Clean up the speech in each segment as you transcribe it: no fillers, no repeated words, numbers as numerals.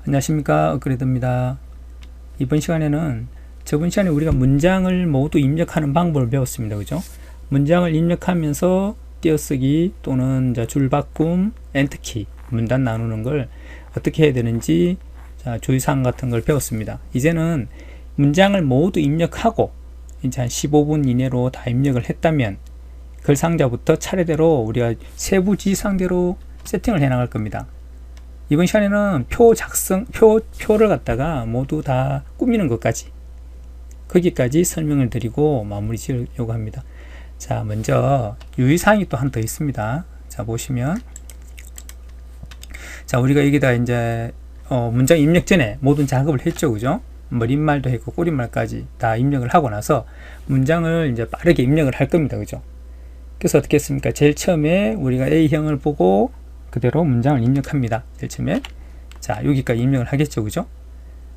안녕하십니까, 업그레이드입니다. 이번 시간에는 저번 시간에 우리가 문장을 모두 입력하는 방법을 배웠습니다. 그죠? 문장을 입력하면서 띄어쓰기 또는 줄바꿈, 엔터키, 문단 나누는 걸 어떻게 해야 되는지 주의사항 같은 걸 배웠습니다. 이제는 문장을 모두 입력하고 이제 한 15분 이내로 다 입력을 했다면 글 상자부터 차례대로 우리가 세부지상대로 세팅을 해 나갈 겁니다. 이번 시간에는 표를 갖다가 모두 다 꾸미는 것까지 거기까지 설명을 드리고 마무리 지으려고 합니다. 자, 먼저 유의사항이 또 하나 더 있습니다. 자, 보시면 자, 우리가 여기다 이제 문장 입력 전에 모든 작업을 했죠. 그죠? 머릿말도 했고 꼬릿말까지 다 입력을 하고 나서 문장을 이제 빠르게 입력을 할 겁니다. 그죠? 그래서 어떻게 했습니까? 제일 처음에 우리가 A형을 보고 그대로 문장을 입력합니다. 제일 처음에 자, 여기까지 입력을 하겠죠. 그죠?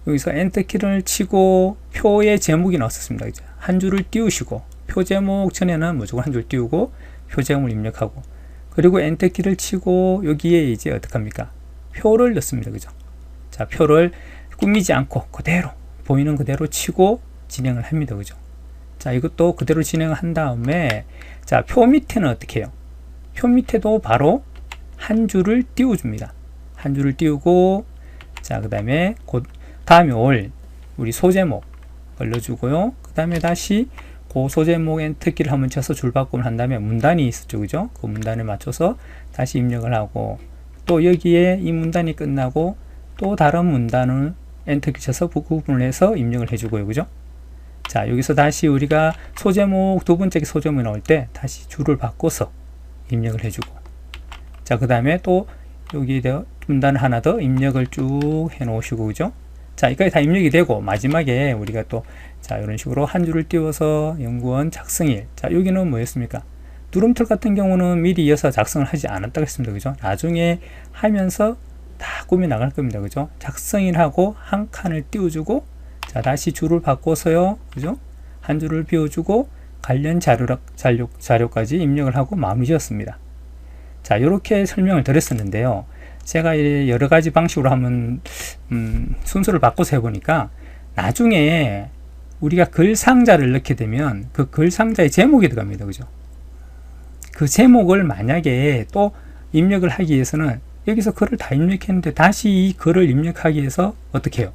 여기서 엔터키를 치고 표의 제목이 나왔었습니다. 그죠? 한 줄을 띄우시고 표 제목 전에는 무조건 한 줄 띄우고 표 제목을 입력하고 그리고 엔터키를 치고 여기에 이제 어떡합니까? 표를 넣습니다. 그죠? 자, 표를 꾸미지 않고 그대로 보이는 그대로 치고 진행을 합니다. 그죠? 자, 이것도 그대로 진행을 한 다음에 자, 표 밑에는 어떻게 해요? 표 밑에도 바로 한 줄을 띄워줍니다. 한 줄을 띄우고 자, 그 다음에 다음에 올 우리 소제목 걸러주고요. 그 다음에 다시 그 소제목 엔터키를 한번 쳐서 줄바꿈을 한 다음에 문단이 있었죠. 그죠? 그 문단에 맞춰서 다시 입력을 하고 또 여기에 이 문단이 끝나고 또 다른 문단을 엔터키 쳐서 구분을 해서 입력을 해주고요. 그죠? 자, 여기서 다시 우리가 소제목 두 번째 소제목이 나올 때 다시 줄을 바꿔서 입력을 해주고 자, 그 다음에 또 여기에 문단을 하나 더 입력을 쭉 해 놓으시고 그죠? 자, 여기까지 다 입력이 되고 마지막에 우리가 또 자, 이런 식으로 한 줄을 띄워서 연구원 작성일 자, 여기는 뭐였습니까? 누름틀 같은 경우는 미리 이어서 작성을 하지 않았다고 했습니다. 그죠? 나중에 하면서 다 꾸며 나갈 겁니다. 그죠? 작성일하고 한 칸을 띄워주고 자, 다시 줄을 바꿔서요. 그죠? 한 줄을 비워주고 관련 자료까지 입력을 하고 마무리 지었습니다. 자, 이렇게 설명을 드렸었는데요. 제가 여러 가지 방식으로 한번 순서를 바꿔서 해보니까 나중에 우리가 글 상자를 넣게 되면 그 글 상자의 제목이 들어갑니다. 그죠? 그 제목을 만약에 또 입력을 하기 위해서는 여기서 글을 다 입력했는데 다시 이 글을 입력하기 위해서 어떻게 해요?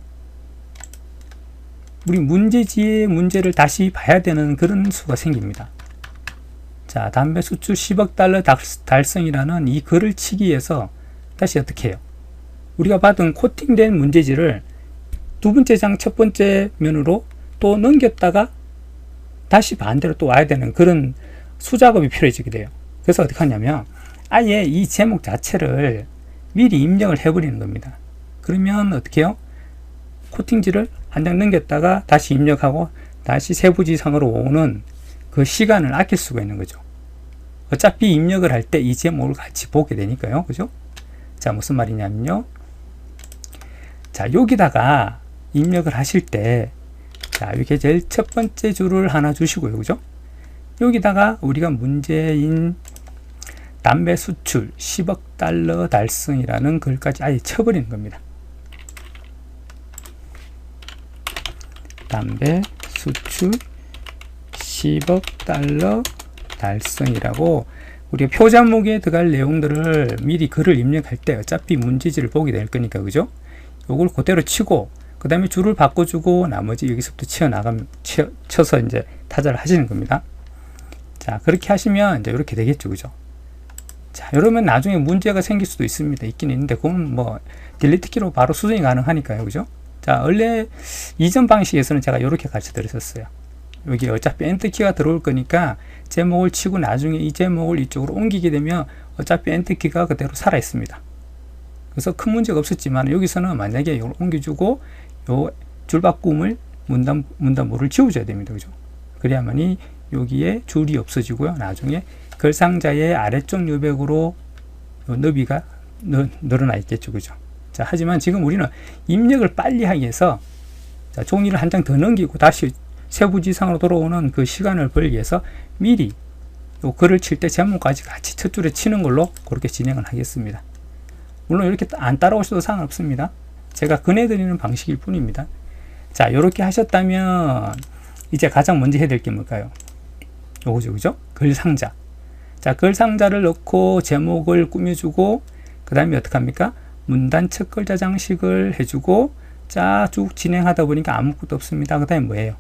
우리 문제지의 문제를 다시 봐야 되는 그런 수가 생깁니다. 자, 담배 수출 10억 달러 달성이라는 이 글을 치기 위해서 다시 어떻게 해요? 우리가 받은 코팅된 문제지를 두 번째 장 첫 번째 면으로 또 넘겼다가 다시 반대로 또 와야 되는 그런 수작업이 필요해지게 돼요. 그래서 어떻게 하냐면 아예 이 제목 자체를 미리 입력을 해버리는 겁니다. 그러면 어떻게 해요? 코팅지를 한 장 넘겼다가 다시 입력하고 다시 세부지상으로 오는 그 시간을 아낄 수가 있는 거죠. 어차피 입력을 할 때 이 제목을 같이 보게 되니까요. 그죠? 자, 무슨 말이냐면요. 자, 여기다가 입력을 하실 때 자, 이렇게 제일 첫 번째 줄을 하나 주시고요. 그죠? 여기다가 우리가 문제인 담배 수출 10억 달러 달성이라는 글까지 아예 쳐버리는 겁니다. 담배 수출 10억 달러 달성이라고 우리가 표 제목에 들어갈 내용들을 미리 글을 입력할 때 어차피 문제지를 보게 될 거니까 그죠? 요걸 그대로 치고 그 다음에 줄을 바꿔주고 나머지 여기서부터 쳐서 이제 타자를 하시는 겁니다. 자, 그렇게 하시면 이제 이렇게 되겠죠. 그죠? 자, 이러면 나중에 문제가 생길 수도 있습니다. 있긴 있는데 그건 뭐 딜리트 키로 바로 수정이 가능하니까요. 그죠? 자, 원래 이전 방식에서는 제가 이렇게 가르쳐 드렸었어요. 여기 어차피 엔터키가 들어올 거니까 제목을 치고 나중에 이 제목을 이쪽으로 옮기게 되면 어차피 엔터키가 그대로 살아 있습니다. 그래서 큰 문제가 없었지만 여기서는 만약에 이걸 옮겨주고 요 줄바꿈을 문단모를 지워줘야 됩니다. 그죠? 그래야만이 여기에 줄이 없어지고요. 나중에 글 상자의 아래쪽 여백으로 너비가 늘어나 있겠죠. 그죠? 자, 하지만 지금 우리는 입력을 빨리 하기 위해서 자, 종이를 한 장 더 넘기고 다시 세부지상으로 돌아오는 그 시간을 벌기 위해서 미리 요 글을 칠 때 제목까지 같이 첫 줄에 치는 걸로 그렇게 진행을 하겠습니다. 물론 이렇게 안 따라오셔도 상관없습니다. 제가 권해드리는 방식일 뿐입니다. 자, 요렇게 하셨다면 이제 가장 먼저 해야 될 게 뭘까요? 요거죠, 그죠? 글 상자. 자, 글 상자를 넣고 제목을 꾸며주고 그 다음에 어떻게 합니까? 문단 첫 글자 장식을 해주고 자, 쭉 진행하다 보니까 아무것도 없습니다. 그 다음에 뭐예요?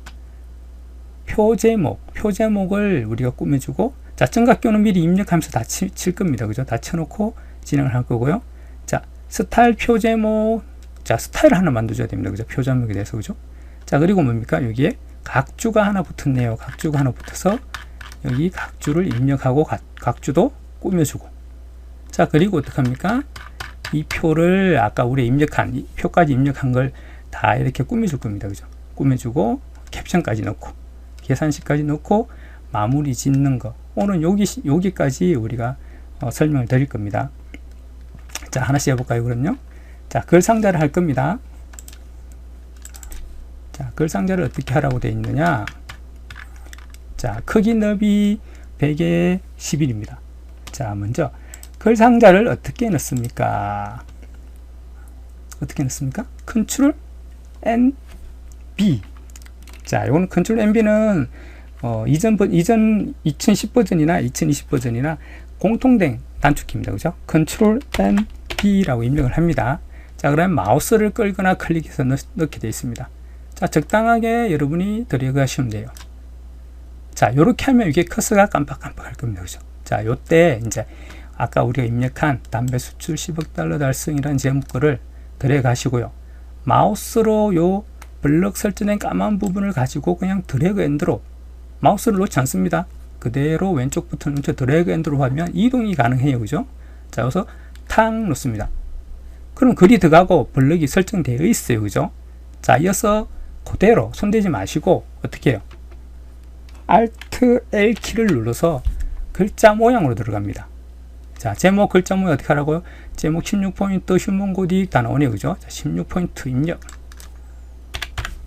표제목을 우리가 꾸며주고 자, 정각교는 미리 입력하면서 다 칠 겁니다. 그죠? 다 쳐놓고 진행을 할 거고요. 자, 스타일 표제목. 자, 스타일 하나 만들어줘야 됩니다. 그죠? 표제목에 대해서. 그죠? 자, 그리고 뭡니까? 여기에 각주가 하나 붙었네요. 각주가 하나 붙어서 여기 각주를 입력하고 각주도 꾸며주고 자, 그리고 어떡합니까? 이 표를 아까 우리 입력한 이 표까지 입력한 걸 다 이렇게 꾸며줄 겁니다. 그죠? 꾸며주고 캡션까지 넣고 계산식까지 넣고 마무리 짓는 거 오늘 여기까지 우리가 설명을 드릴 겁니다. 자, 하나씩 해볼까요? 그럼요. 자, 글 상자를 할 겁니다. 자, 글 상자를 어떻게 하라고 되어 있느냐? 자, 크기 너비 100에 11입니다. 자, 먼저 글 상자를 어떻게 넣습니까? 어떻게 넣습니까? 컨트롤 N B. 자, 이거는 컨트롤 NB는 이전 2010 버전이나 2020 버전이나 공통된 단축키입니다. 그죠? 컨트롤 N B라고 입력을 합니다. 자, 그러면 마우스를 끌거나 클릭해서 넣게 되어 있습니다. 자, 적당하게 여러분이 들어가시면 돼요. 자, 요렇게 하면 이게 커서가 깜빡깜빡 할 겁니다. 그죠? 자, 요때 이제 아까 우리가 입력한 담배 수출 10억 달러 달성이라는 제목글을 들어가시고요. 마우스로 요 블럭 설정된 까만 부분을 가지고 그냥 드래그 앤 드롭, 마우스를 놓지 않습니다. 그대로 왼쪽 버튼을 눌러 드래그 앤 드롭 하면 이동이 가능해요. 그죠? 자, 여기서 탁 놓습니다. 그럼 글이 들어가고 블럭이 설정되어 있어요. 그죠? 자, 이어서 그대로 손대지 마시고 어떻게 해요? Alt L 키를 눌러서 글자 모양으로 들어갑니다. 자, 제목 글자 모양 어떻게 하라고요? 제목 16포인트 휴먼 고딕 다 나오네요. 그죠? 자, 16포인트 입력.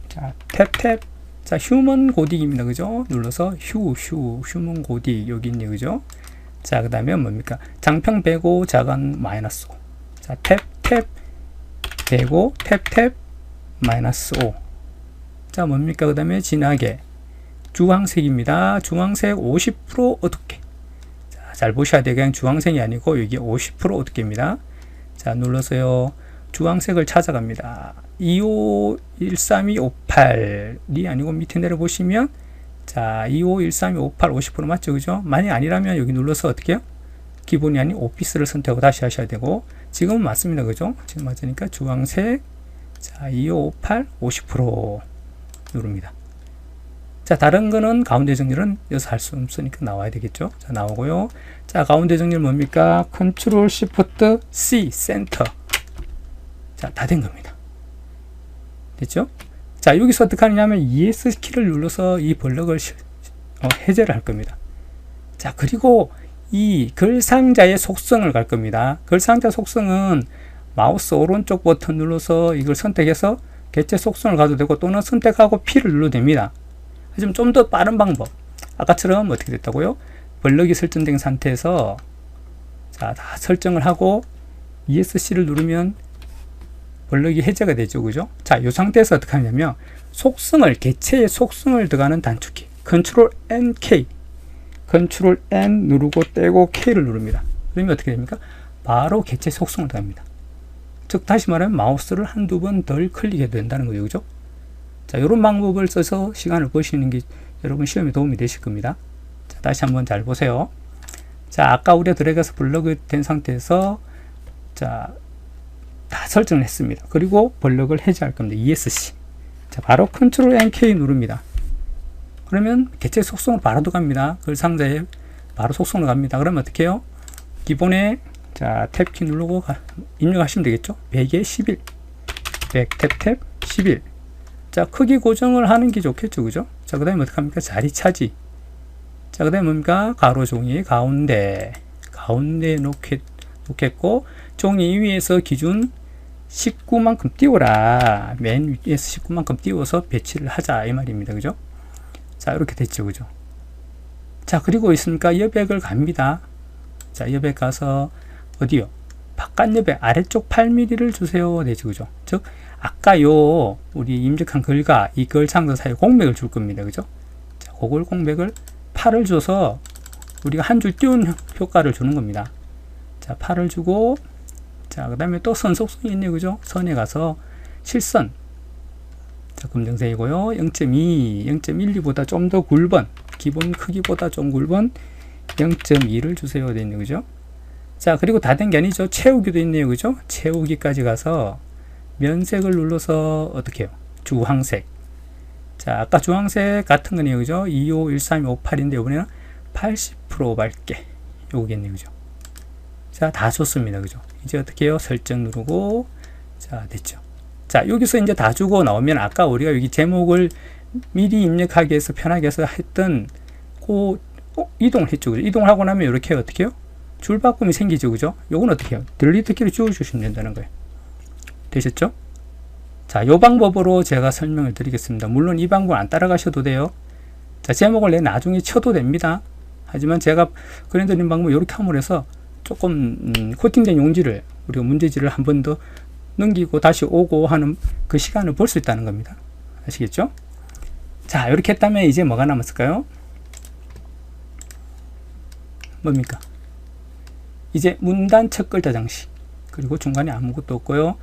자, 탭. 자, 휴먼 고딕입니다. 그죠? 눌러서 휴먼 고딕 여기 있네요. 그죠? 자, 그 다음에 뭡니까? 장평 105 자간 마이너스 5. 자, 탭 105 탭 마이너스 5. 자, 뭡니까? 그 다음에 진하게 주황색입니다. 주황색 50% 어둡게. 자, 잘 보셔야 돼요. 그냥 주황색이 아니고 여기 50% 어둡게입니다. 자, 눌러서요. 주황색을 찾아갑니다. 251328이 아니고 밑에 내려보시면 자, 251358 50% 맞죠? 그죠? 만약 아니라면 여기 눌러서 어떻게 해요? 기본이 아닌 오피스를 선택하고 다시 하셔야 되고 지금은 맞습니다. 그죠? 지금 맞으니까 주황색 자, 2558 50% 누릅니다. 자, 다른 거는 가운데 정렬은 여기서 할 수 없으니까 나와야 되겠죠? 자, 나오고요. 자, 가운데 정렬 뭡니까? 컨트롤 Shift C 센터. 자, 다 된 겁니다. 됐죠? 자, 여기서 어떻게 하느냐면 ES 키를 눌러서 이 블럭을 해제를 할 겁니다. 자, 그리고 이 글상자의 속성을 갈 겁니다. 글상자 속성은 마우스 오른쪽 버튼 눌러서 이걸 선택해서 개체 속성을 가도 되고 또는 선택하고 P를 눌러도 됩니다. 하지만 좀 더 빠른 방법. 아까처럼 어떻게 됐다고요? 블럭이 설정된 상태에서 자, 다 설정을 하고 ESC를 누르면 블럭이 해제가 되죠. 그죠? 자, 이 상태에서 어떻게 하냐면 속성을, 개체의 속성을 들어가는 단축키 컨트롤 N K 컨트롤 N 누르고 떼고 K를 누릅니다. 그러면 어떻게 됩니까? 바로 개체 속성을 들어갑니다. 즉 다시 말하면 마우스를 한두 번 덜 클릭해도 된다는 거죠. 그죠? 자, 이런 방법을 써서 시간을 버시는 게 여러분 시험에 도움이 되실 겁니다. 자, 다시 한번 잘 보세요. 자, 아까 우리가 들어가서 블럭이 된 상태에서 자, 다 설정을 했습니다. 그리고 블럭을 해제할 겁니다. ESC. 자, 바로 컨트롤 NK 누릅니다. 그러면 개체 속성으로 바로 들어갑니다. 글 상자에 바로 속성으로 갑니다. 그러면 어떻게 해요? 기본에 자, 탭키 누르고 입력하시면 되겠죠? 100에 11. 100 탭 11. 자, 크기 고정을 하는 게 좋겠죠. 그죠? 자, 그 다음에 어떻게 합니까? 자리 차지. 자, 그 다음에 뭡니까? 가로 종이 가운데 놓겠고, 종이 위에서 기준 19만큼 띄워라. 맨 위에서 19만큼 띄워서 배치를 하자. 이 말입니다. 그죠? 자, 이렇게 됐죠. 그죠? 자, 그리고 있으니까 여백을 갑니다. 자, 여백 가서 어디요? 바깥 여백 아래쪽 8mm를 주세요. 되죠. 그죠? 즉, 아까 요 우리 입력한 글과 이 글 창도 사이에 공백을 줄 겁니다. 그죠? 자, 그걸 공백을 8을 줘서 우리가 한 줄 띄운 효과를 주는 겁니다. 자, 8을 주고, 자, 그 다음에 또 선 속성이 있네요. 그죠? 선에 가서 실선. 자, 검정색이고요. 0.2, 0.12보다 좀 더 굵은, 기본 크기보다 좀 굵은 0.2를 주세요. 되어 있네요. 그죠? 자, 그리고 다 된 게 아니죠. 채우기도 있네요. 그죠? 채우기까지 가서 면색을 눌러서 어떻게 해요? 주황색. 자, 아까 주황색 같은 거네요. 그죠? 25, 13, 58인데 이번에는 80% 밝게. 요거겠네요. 그죠? 자, 다 줬습니다. 그죠? 이제 어떻게 해요? 설정 누르고, 자, 됐죠. 자, 여기서 이제 다 주고 나오면 아까 우리가 여기 제목을 미리 입력하기 위해서 편하게 해서 했던 이동을 했죠. 그죠? 이동을 하고 나면 이렇게 어떻게 해요? 줄 바꿈이 생기죠. 그죠? 요건 어떻게 해요? 딜리트 키를 지워주시면 된다는 거예요. 되셨죠? 자, 요 방법으로 제가 설명을 드리겠습니다. 물론 이 방법 안 따라가셔도 돼요. 자, 제목을 내 나중에 쳐도 됩니다. 하지만 제가 그려드린 방법 이렇게 함으로 해서 조금 코팅된 용지를 우리가 문제지를 한 번 더 넘기고 다시 오고 하는 그 시간을 볼 수 있다는 겁니다. 아시겠죠? 자, 이렇게 했다면 이제 뭐가 남았을까요? 뭡니까? 이제 문단 첫 글자 장식, 그리고 중간에 아무것도 없고요.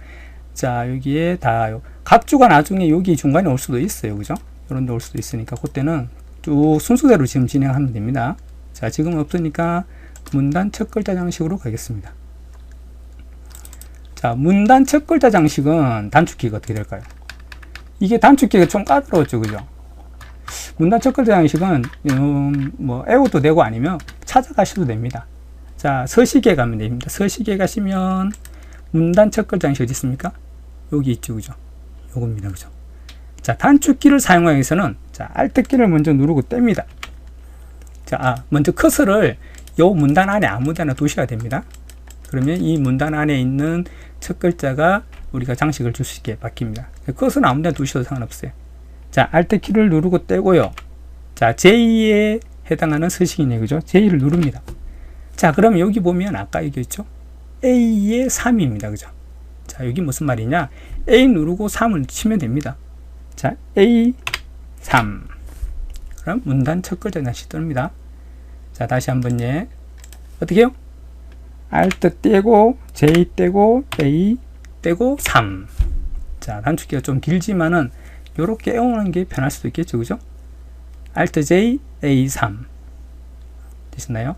자, 여기에 다 각주가 나중에 여기 중간에 올 수도 있어요. 그죠? 이런 데 올 수도 있으니까 그때는 쭉 순서대로 지금 진행하면 됩니다. 자, 지금 없으니까 문단 첫 글자 장식으로 가겠습니다. 자, 문단 첫 글자 장식은 단축키가 어떻게 될까요? 이게 단축키가 좀 까다로웠죠. 그죠? 문단 첫 글자 장식은 뭐 애호도 되고 아니면 찾아가셔도 됩니다. 자, 서식에 가면 됩니다. 서식에 가시면 문단 첫 글자 장식 어디 있습니까? 여기 있죠. 그죠? 요겁니다. 그죠? 자, 단축키를 사용하기 위해서는 자, Alt키를 먼저 누르고 뗍니다. 자, 먼저 커서를 요 문단 안에 아무 데나 두셔야 됩니다. 그러면 이 문단 안에 있는 첫 글자가 우리가 장식을 줄 수 있게 바뀝니다. 커서는 아무 데나 두셔도 상관없어요. 자, Alt키를 누르고 떼고요. 자, J에 해당하는 서식이네요. 그죠? J를 누릅니다. 자, 그럼 여기 보면 아까 얘기했죠? A의 3입니다. 그죠? 자, 여기 무슨 말이냐? A 누르고 3을 치면 됩니다. 자, A3. 그럼 문단 첫 글자 다시 뜹니다. 자, 다시 한번 예. 어떻게 해요? Alt 떼고, J 떼고, A 떼고, 3. 자, 단축키가 좀 길지만은, 요렇게 외우는 게 편할 수도 있겠죠. 그죠? Alt J, A3. 되셨나요?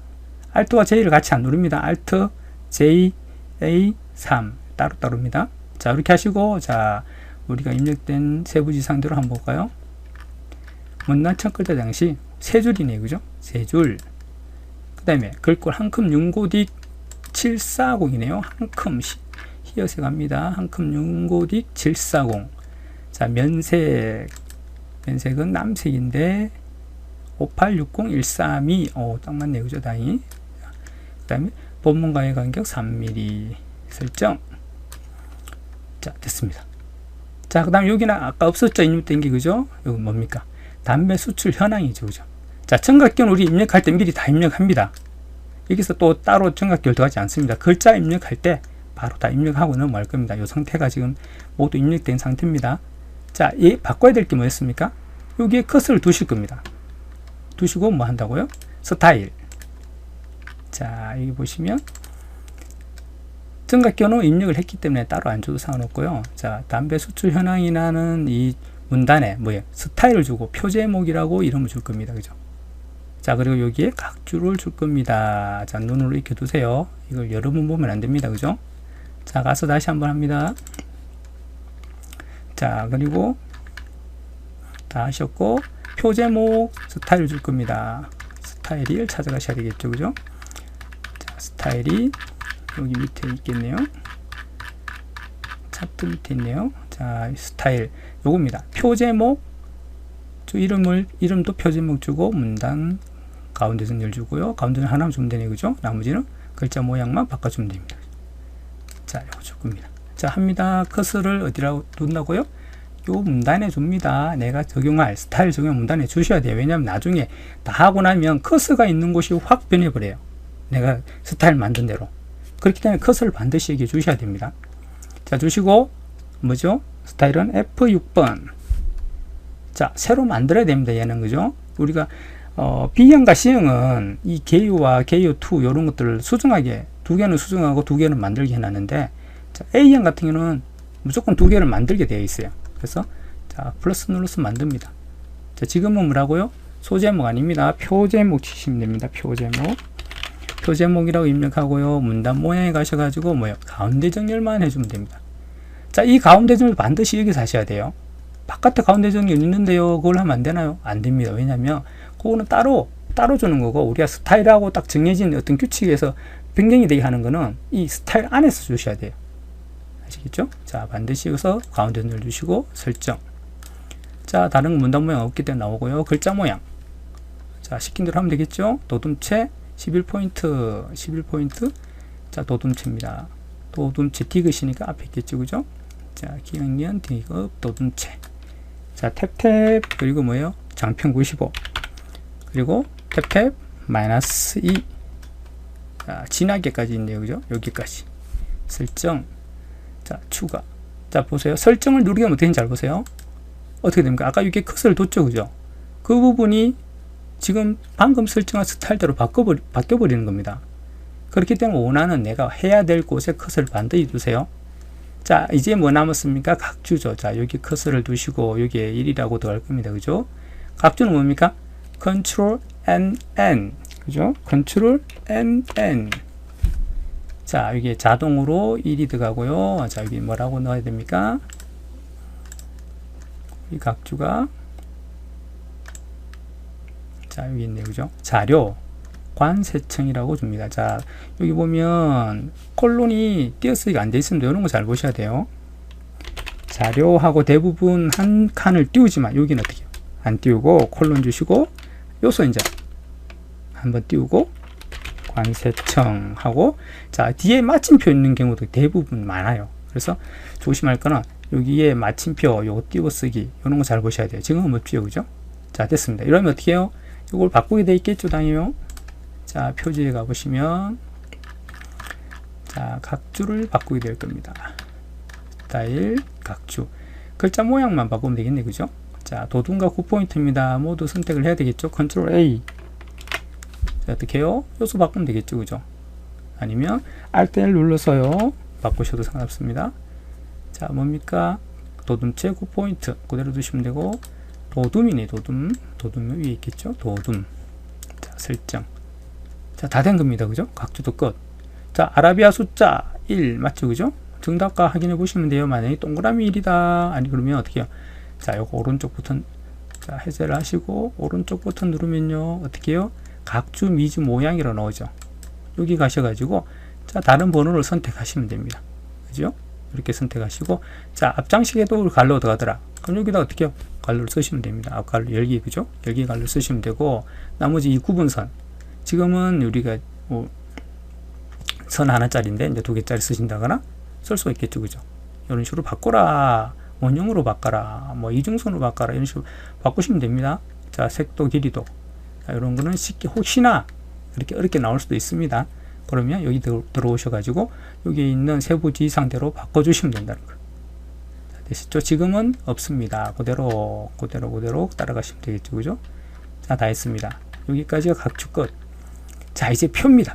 Alt와 J를 같이 안 누릅니다. Alt, J, A3. 따로따로입니다. 자, 이렇게 하시고, 자, 우리가 입력된 세부지상대로 한번 볼까요? 문단 첫 글자 장식, 세 줄이네요. 그죠? 세 줄. 그 다음에 글꼴 한큼 윤고딕 740이네요. 한큼 히어서 갑니다. 한큼 윤고딕 740. 자, 면색은 남색인데 5860132. 딱 맞네요. 그죠? 다행히. 그 다음에 본문과의 간격 3mm 설정. 자, 됐습니다. 자, 그 다음 여기는 아까 없었죠? 입력된 게. 그죠? 이건 뭡니까? 담배 수출 현황이죠. 그죠? 자, 정각기는 우리 입력할 때 미리 다 입력합니다. 여기서 또 따로 정각기를 더하지 않습니다. 글자 입력할 때 바로 다 입력하고 넘어갈 겁니다. 이 상태가 지금 모두 입력된 상태입니다. 자, 바꿔야 될 게 뭐였습니까? 여기에 컷을 두실 겁니다. 두시고 뭐 한다고요? 스타일. 자, 여기 보시면 정각견으로 입력을 했기 때문에 따로 안 줘도 상관없고요. 자, 담배 수출 현황이라는 이 문단에 스타일을 주고 표제목이라고 이름을 줄 겁니다. 그죠? 자, 그리고 여기에 각주를 줄 겁니다. 자, 눈으로 익혀 두세요. 이걸 여러 번 보면 안 됩니다. 그죠? 자, 가서 다시 한번 합니다. 자, 그리고 다 하셨고, 표제목 스타일을 줄 겁니다. 스타일을 찾아가셔야 되겠죠. 그죠? 자, 스타일이 여기 밑에 있겠네요. 차트 밑에 있네요. 자, 스타일 요겁니다. 표제목 이름도 표제목 주고 문단 가운데 선열 주고요. 가운데 선 하나만 주면 되네요. 그죠? 나머지는 글자 모양만 바꿔주면 됩니다. 자, 요거 줄 겁니다. 자, 합니다. 커서를 어디라고 둔다고요? 요 문단에 줍니다. 내가 적용할 스타일 적용 문단에 주셔야 돼요. 왜냐하면 나중에 다 하고 나면 커서가 있는 곳이 확 변해버려요. 내가 스타일 만든 대로. 그렇기 때문에 커서를 반드시 여기 주셔야 됩니다. 자, 주시고 뭐죠? 스타일은 F6번. 자, 새로 만들어야 됩니다. 얘는 그죠? 우리가 B형과 C형은 이 개요와 개요2 이런 것들을 수정하게, 두 개는 수정하고 두 개는 만들게 해놨는데, 자, A형 같은 경우는 무조건 두 개를 만들게 되어 있어요. 그래서 자, 플러스 눌러서 만듭니다. 자, 지금은 뭐라고요? 소제목 아닙니다. 표제목 치시면 됩니다. 표제목. 표제목이라고 입력하고요. 문단 모양에 가셔가지고 뭐요? 가운데 정렬만 해주면 됩니다. 자, 이 가운데 정렬 반드시 여기서 하셔야 돼요. 바깥에 가운데 정렬 있는데요. 그걸 하면 안 되나요? 안 됩니다. 왜냐면 그거는 따로 주는 거고, 우리가 스타일하고 딱 정해진 어떤 규칙에서 변경이 되게 하는 거는 이 스타일 안에서 주셔야 돼요. 아시겠죠? 자, 반드시 여기서 가운데 정렬 주시고 설정. 자, 다른 문단 모양 없기 때문에 나오고요. 글자 모양. 자, 시킨 대로 하면 되겠죠? 도둠체 11포인트. 자, 도둠체입니다. 도둠체 디귿이니까 앞에 있겠죠, 그죠? 자, 기억년 디귿 도둠체. 자, 탭 그리고 뭐예요? 장평 95. 그리고 탭 마이너스 2. 자, 지나게까지 있네요, 그죠? 여기까지. 설정. 자, 추가. 자, 보세요. 설정을 누르게 하면 어떻게 잘 보세요. 어떻게 됩니까? 아까 이렇게 커서를 뒀죠, 그죠? 그 부분이 지금 방금 설정한 스타일대로 바뀌어버리는 겁니다. 그렇기 때문에 원하는 내가 해야 될 곳에 커서를 반드시 두세요. 자, 이제 뭐 남았습니까? 각주죠. 자, 여기 커서를 두시고 여기에 1이라고 들어갈 겁니다. 그죠? 각주는 뭡니까? Ctrl N. 그죠? Ctrl N. 자, 여기 자동으로 1이 들어가고요. 자, 여기 뭐라고 넣어야 됩니까? 이 각주가, 자, 여기 있네요. 그죠? 자료, 관세청이라고 줍니다. 자, 여기 보면 콜론이 띄어쓰기가 안 돼 있습니다. 이런 거 잘 보셔야 돼요. 자료하고 대부분 한 칸을 띄우지만 여기는 어떻게 해요? 안 띄우고 콜론 주시고 요소 이제 한번 띄우고 관세청하고, 자, 뒤에 마침표 있는 경우도 대부분 많아요. 그래서 조심할 거는 여기에 마침표 요거 띄워쓰기 이런 거 잘 보셔야 돼요. 지금은 없죠, 그죠? 자, 됐습니다. 이러면 어떻게 해요? 이걸 바꾸게 돼 있겠죠, 당연히요. 자, 표지에 가보시면, 자, 각주를 바꾸게 될 겁니다. 스타일, 각주. 글자 모양만 바꾸면 되겠네, 그죠? 자, 도둠과 9포인트입니다. 모두 선택을 해야 되겠죠? Ctrl A. 자, 어떻게 해요? 요소 바꾸면 되겠죠, 그죠? 아니면 Alt L 눌러서요, 바꾸셔도 상관없습니다. 자, 뭡니까? 도둠체 9포인트. 그대로 두시면 되고, 도둠이네, 도둠. 도둠 위에 있겠죠? 도둠. 자, 설정. 자, 다 된 겁니다. 그죠? 각주도 끝. 자, 아라비아 숫자 1 맞죠? 그죠? 정답과 확인해 보시면 돼요. 만약에 동그라미 1이다. 아니, 그러면 어떻게 해요? 자, 요거 오른쪽 버튼, 자, 해제를 하시고, 오른쪽 버튼 누르면요, 어떻게 해요? 각주 미주 모양이라 나오죠. 여기 가셔가지고, 자, 다른 번호를 선택하시면 됩니다. 그죠? 이렇게 선택하시고, 자, 앞장식에도 갈로 들어가더라. 그럼 여기다 어떻게 해요? 갈로를 쓰시면 됩니다. 앞갈로 열기, 그죠? 열기 갈로 쓰시면 되고, 나머지 이 구분선. 지금은 우리가 선 하나짜리인데 이제 2개짜리 쓰신다거나 쓸 수 있겠죠, 그죠? 이런 식으로 바꿔라, 원형으로 바꿔라, 뭐 이중선으로 바꿔라, 이런 식으로 바꾸시면 됩니다. 자, 색도 길이도, 자, 이런 거는 쉽게, 혹시나 이렇게 어렵게 나올 수도 있습니다. 그러면 여기 들어오셔가지고 여기 있는 세부 지시사항대로 바꿔주시면 된다는 거. 되시죠? 지금은 없습니다. 그대로 따라가시면 되겠죠, 그죠? 자, 다 했습니다. 여기까지가 각주 끝. 자, 이제 표입니다.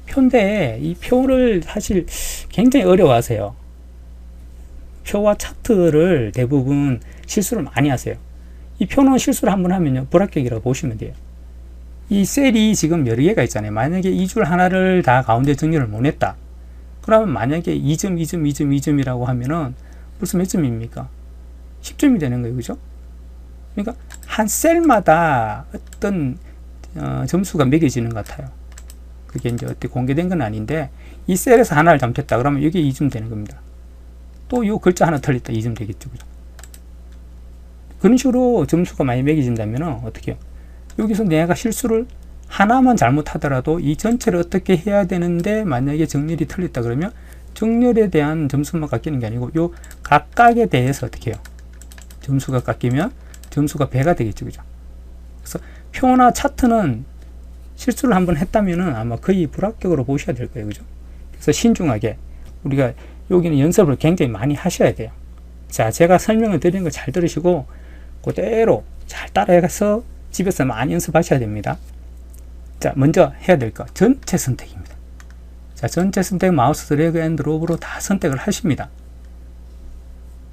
표인데 이 표를 사실 굉장히 어려워하세요. 표와 차트를 대부분 실수를 많이 하세요. 이 표는 실수를 한번 하면요, 불합격이라고 보시면 돼요. 이 셀이 지금 여러 개가 있잖아요. 만약에 이 줄 하나를 다 가운데 정렬을 못 했다. 그러면 만약에 2점이라고 하면은 벌써 몇 점입니까? 10점이 되는 거예요. 그죠? 그러니까 한 셀마다 어떤 점수가 매겨지는 것 같아요. 그게 이제 어떻게 공개된 건 아닌데, 이 셀에서 하나를 잘못했다 그러면 여기 2점 되는 겁니다. 또 이 글자 하나 틀렸다 2점 되겠죠. 그죠? 그런 식으로 점수가 많이 매겨진다면 어떻게 해요? 여기서 내가 실수를 하나만 잘못하더라도 이 전체를 어떻게 해야 되는데, 만약에 정렬이 틀렸다 그러면 정렬에 대한 점수만 깎이는 게 아니고 요 각각에 대해서 어떻게 해요? 점수가 깎이면 점수가 배가 되겠죠. 그죠? 그래서 표나 차트는 실수를 한번 했다면은 아마 거의 불합격으로 보셔야 될 거예요. 그죠? 그래서 신중하게 우리가 여기는 연습을 굉장히 많이 하셔야 돼요. 자, 제가 설명을 드리는 거 잘 들으시고 그대로 잘 따라해서 집에서 많이 연습하셔야 됩니다. 자, 먼저 해야 될 거 전체 선택입니다. 자, 전체 선택 마우스 드래그 앤 드롭으로 다 선택을 하십니다.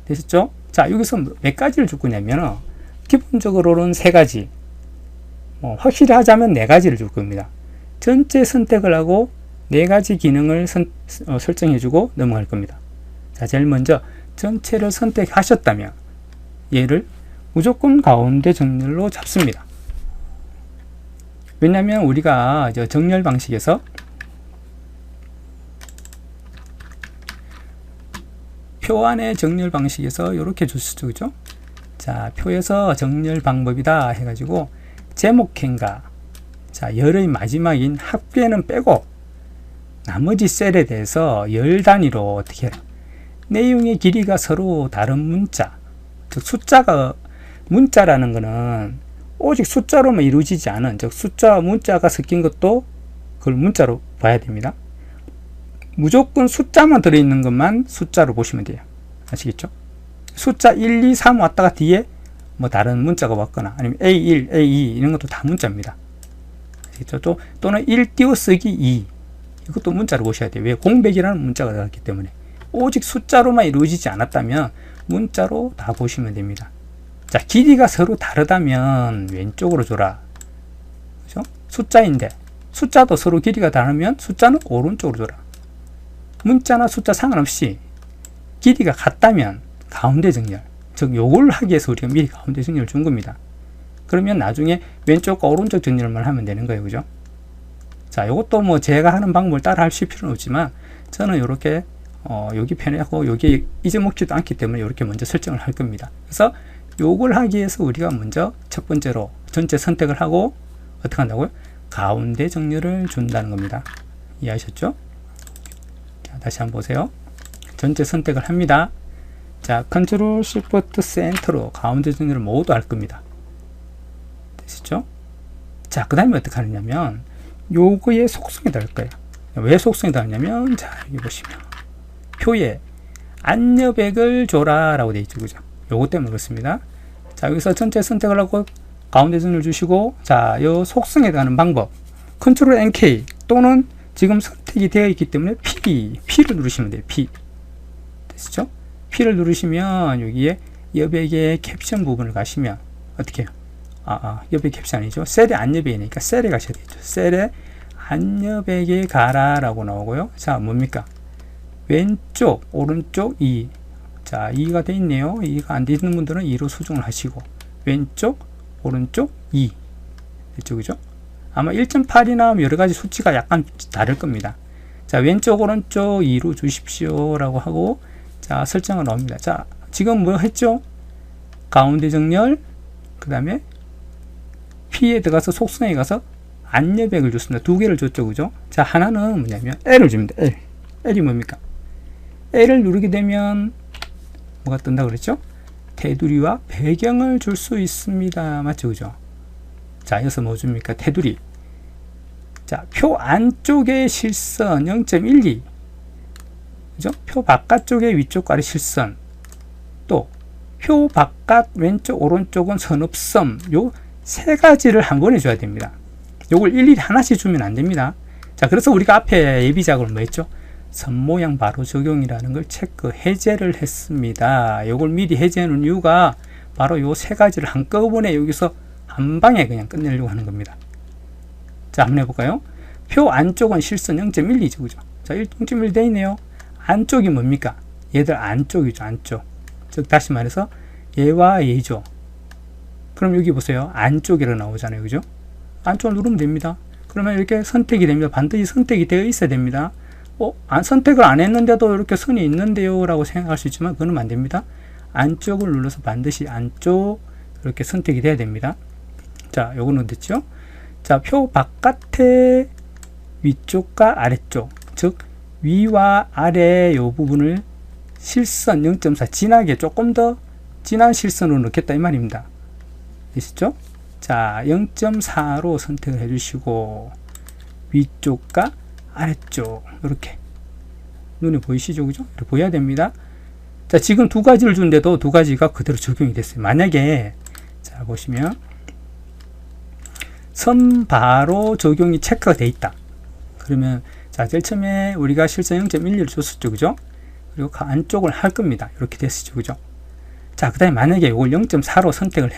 되셨죠? 자, 여기서 몇 가지를 줄 거냐면 기본적으로는 세 가지, 확실히 하자면 네 가지를 줄 겁니다. 전체 선택을 하고 네 가지 기능을 설정해 주고 넘어갈 겁니다. 자, 제일 먼저 전체를 선택하셨다면 얘를 무조건 가운데 정렬로 잡습니다. 왜냐하면 우리가 정렬 방식에서 표 안에 정렬 방식에서 이렇게 줬죠, 그죠? 자, 표에서 정렬 방법이다 해가지고 제목행과 자, 열의 마지막인 합계는 빼고 나머지 셀에 대해서 열 단위로 어떻게 해요? 내용의 길이가 서로 다른 문자, 즉 숫자가 문자라는 것은 오직 숫자로만 이루어지지 않은, 즉 숫자와 문자가 섞인 것도 그걸 문자로 봐야 됩니다. 무조건 숫자만 들어있는 것만 숫자로 보시면 돼요. 아시겠죠? 숫자 1, 2, 3 왔다가 뒤에 뭐 다른 문자가 왔거나 아니면 A1, A2 이런 것도 다 문자입니다. 아시겠죠? 또는 1 띄어쓰기 2 이것도 문자로 보셔야 돼요. 왜? 공백이라는 문자가 들어갔기 때문에. 오직 숫자로만 이루어지지 않았다면 문자로 다 보시면 됩니다. 자, 길이가 서로 다르다면 왼쪽으로 줘라. 그죠? 숫자인데 숫자도 서로 길이가 다르면 숫자는 오른쪽으로 줘라. 문자나 숫자 상관없이 길이가 같다면 가운데 정렬, 즉 요걸 하기 위해서 우리가 미리 가운데 정렬을 준 겁니다. 그러면 나중에 왼쪽과 오른쪽 정렬만 하면 되는 거예요. 그죠? 자, 요것도 뭐 제가 하는 방법을 따라 하실 필요는 없지만 저는 이렇게 여기 편하고 여기 잊어먹지도 않기 때문에 이렇게 먼저 설정을 할 겁니다. 그래서 요걸 하기 위해서 우리가 먼저 첫 번째로 전체 선택을 하고 어떻게 한다고요? 가운데 정렬을 준다는 겁니다. 이해하셨죠? 자, 다시 한번 보세요. 전체 선택을 합니다. 자, 컨트롤 시프트 센터로 가운데 정렬을 모두 할 겁니다. 되시죠? 자, 그 다음에 어떻게 하느냐면 요거의 속성에 다를 거예요. 왜 속성에 다르냐면 자, 여기 보시면 표에 안여백을 줘라 라고 되어 있죠. 그죠? 요거 때문에 그렇습니다. 자, 여기서 전체 선택을 하고 가운데 정렬 주시고 자, 요 속성에 대한 방법 컨트롤 NK 또는 지금 선택이 되어 있기 때문에 P를 누르시면 돼요. P 되시죠? P를 누르시면 여기에 여백의 캡션 부분을 가시면 어떻게 해요? 여백 캡션 아니죠. 셀에 안여백이니까 셀에 가셔야 되죠. 셀에 안여백에 가라 라고 나오고요. 자, 뭡니까? 왼쪽 오른쪽 2. 자, 2가 돼 있네요. 2가 안 돼 있는 분들은 2로 수정을 하시고 왼쪽 오른쪽 2 됐죠, 그죠? 아마 1.8이나 여러 가지 수치가 약간 다를 겁니다. 자, 왼쪽 오른쪽 2로 주십시오 라고 하고 자, 설정을 넣습니다. 자, 지금 뭐 했죠? 가운데 정렬 그 다음에 P에 들어가서 속성에 가서 안여백을 줬습니다. 두 개를 줬죠, 그죠? 자, 하나는 뭐냐면 L을 줍니다. L이 뭡니까? L을 누르게 되면 뭐가 뜬다 그랬죠? 테두리와 배경을 줄 수 있습니다. 맞죠, 그죠? 자, 여기서 뭐 줍니까? 테두리. 자, 표 안쪽에 실선 0.12 그죠? 표 바깥쪽에 위쪽 아래 실선 또 표 바깥 왼쪽 오른쪽은 선업섬 요 세 가지를 한 번에 줘야 됩니다. 요걸 일일이 하나씩 주면 안 됩니다. 자, 그래서 우리가 앞에 예비작업을 뭐 했죠? 선 모양 바로 적용이라는 걸 체크 해제를 했습니다. 요걸 미리 해제하는 이유가 바로 요 세 가지를 한꺼번에 여기서 한 방에 그냥 끝내려고 하는 겁니다. 자, 한번 해볼까요? 표 안쪽은 실선 0.12죠, 그죠? 자, 0.1 돼 있네요. 안쪽이 뭡니까? 얘들 안쪽이죠, 안쪽. 즉, 다시 말해서 얘와 얘죠. 그럼 여기 보세요. 안쪽이라 나오잖아요, 그죠? 안쪽을 누르면 됩니다. 그러면 이렇게 선택이 됩니다. 반드시 선택이 되어 있어야 됩니다. 선택을 안 했는데도 이렇게 선이 있는데요 라고 생각할 수 있지만 그건 안 됩니다. 안쪽을 눌러서 반드시 안쪽 이렇게 선택이 돼야 됩니다. 자, 요거는 됐죠? 자, 표 바깥의 위쪽과 아래쪽, 즉 위와 아래 요 부분을 실선 0.4 진하게 조금 더 진한 실선으로 넣겠다 이 말입니다. 되시죠? 자, 0.4로 선택을 해주시고 위쪽과 아래쪽 이렇게 눈에 보이시죠? 그죠? 이렇게 보여야 됩니다. 자, 지금 두 가지를 준데도 두 가지가 그대로 적용이 됐어요. 만약에, 자, 보시면, 선 바로 적용이 체크가 돼 있다. 그러면, 자, 제일 처음에 우리가 실선 0.11을 줬었죠. 그죠? 그리고 그 안쪽을 할 겁니다. 이렇게 됐었죠. 그죠? 자, 그 다음에 만약에 이걸 0.4로 선택을